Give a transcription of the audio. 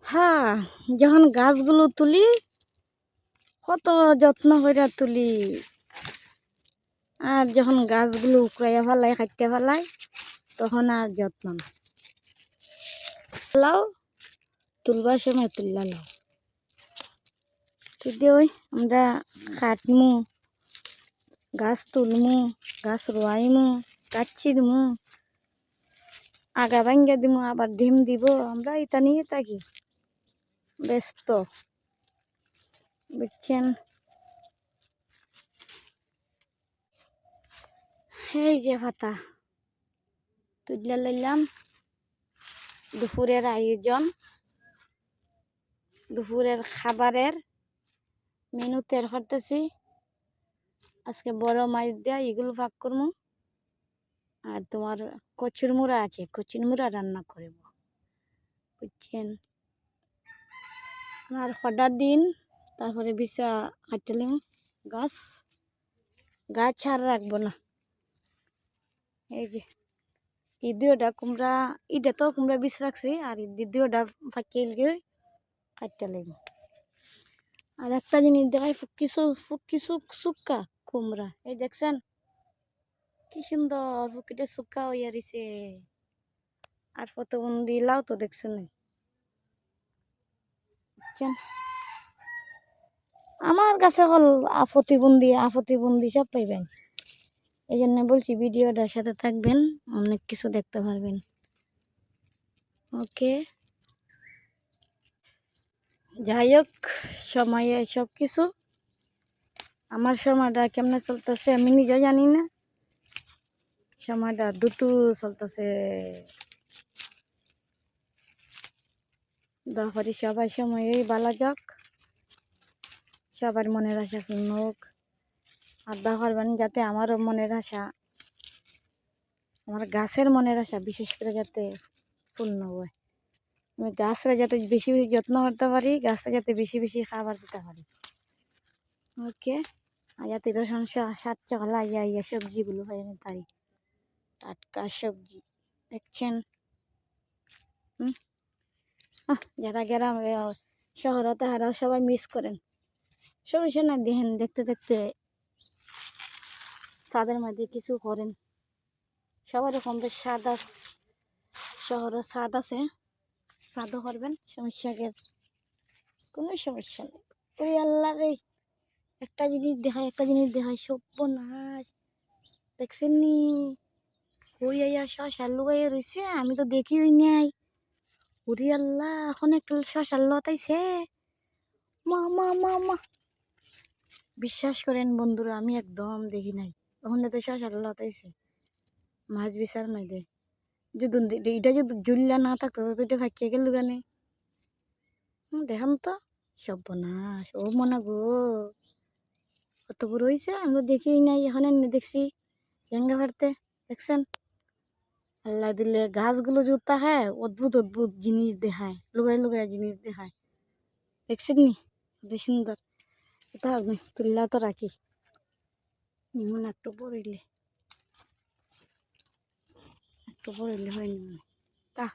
হ্যাঁ, যখন গাছগুলো তুলি কত যত্ন করে তুলি, আর যখন গাছগুলো উকড়াইয়া ফেলাই কাটতে ফেলাই তখন আর যত্ন না। লাও তুলবার সময় তুললা লাও, যদি ওই আমরা কাটমু, গাছ তুলমু, গাছ রোয়াইমু, গাছ ছিড়মু, আগা ভাঙ্গা দিমু, আবার ডিম দিব, আমরা এটা নিয়ে থাকি ব্যস্ত, বুঝছেন? এই যে পাতা তুললে লইলাম, দুপুরের আয়োজন, দুপুরের খাবারের মেনু তৈরি করতেছি। আজকে বড় মাছ দিয়া এগুলো ভাগ করবো, আর তোমার কচুর মুড়া আছে, কচুর মুড়া রান্না করব, বুঝছেন? আর হঠাৎ দিন তারপরে বিছা কাটলিম, গাছ গাছ আর রাখবো না। এই যে এই দুটা কুমড়া, এটা তো কুমড়া বিষ রাখছি, আর এই দুটা ফাঁকিয়ে গিয়ে কাটতে লাগবে। আর একটা জিনিস দেখাই, ফুকি শুক্কা কুমড়া, এই দেখছেন কি সুন্দর ফুকিটা শুক্কা হইয়া রয়েছে। আর কত বন্দি লাও তো দেখছেন, বুঝছেন? আমার কাছে হল আফতিবন্দি সব পাইবেন। এই জন্য বলছি ভিডিওটার সাথে থাকবেন, অনেক কিছু দেখতে পারবেন। ওকে, যাই হোক, সময়ে সব কিছু। আমার সময়টা কেমনে চলতেছে আমি নিজেও জানি না, সময়টা দ্রুত চলতেছে। দরকারি সবাই সময়েই ভালো যাক, সবার মনের আশা পূর্ণ হোক। আর দরকার যাতে আমারও মনের আশা, আমার গাছের মনের আশা বিশেষ করে যাতে পূর্ণ হয়। আমি গাছরা যাতে বেশি বেশি যত্ন করতে পারি, গাছটা যাতে বেশি বেশি খাবার দিতে পারি। ওকে, আর যাতে রসুন শাক চকলা ইয়া সবজিগুলো হয়ে পারি, টাটকা সবজি, দেখছেন? যারা গ্রাম শহর তাহারাও সবাই মিস করেন। সমস্যা না, দেখেন দেখতে দেখতে ছাদের মধ্যে কিছু করেন, সবারই কম বেশ স্বাদ আছে, শহরও স্বাদ আছে, স্বাদও করবেন, সমস্যা কোনো সমস্যা নেই। ওই আল্লাহ রে, একটা জিনিস দেখায় সর্বনাশ, দেখছেন নি? ওই আইয়া শশার লুগাইয়া রয়েছে, আমি তো দেখি ওই নাই। ওরে আল্লাহ, এখন একটা শশার লতাইছে, মা মা মা মা, বিশ্বাস করেন বন্ধুরা, আমি একদম দেখি নাই। তখন তো শশার লতাইছে মাছ বিচার নাই দে, যদি এটা যদি জুল্লা না থাকতো তো এটা ফাঁকিয়ে গেল গানে। দেখাম তো, সর্বনাশ, ও মনে গো কত বড় হয়েছে, আমি তো দেখি নাই, এখন এনে দেখছি ভেঙ্গা ফাড়তে, দেখছেন? আল্লাহ দিলে গাছগুলো জুতা হয়, অদ্ভুত অদ্ভুত জিনিস দেখায়, লুগাই লুগাই জিনিস দেখায়, দেখছেন নি? কত সুন্দর। এটা তুললা তো রাখি, নিমন একটু পড়িলে হয়নি তা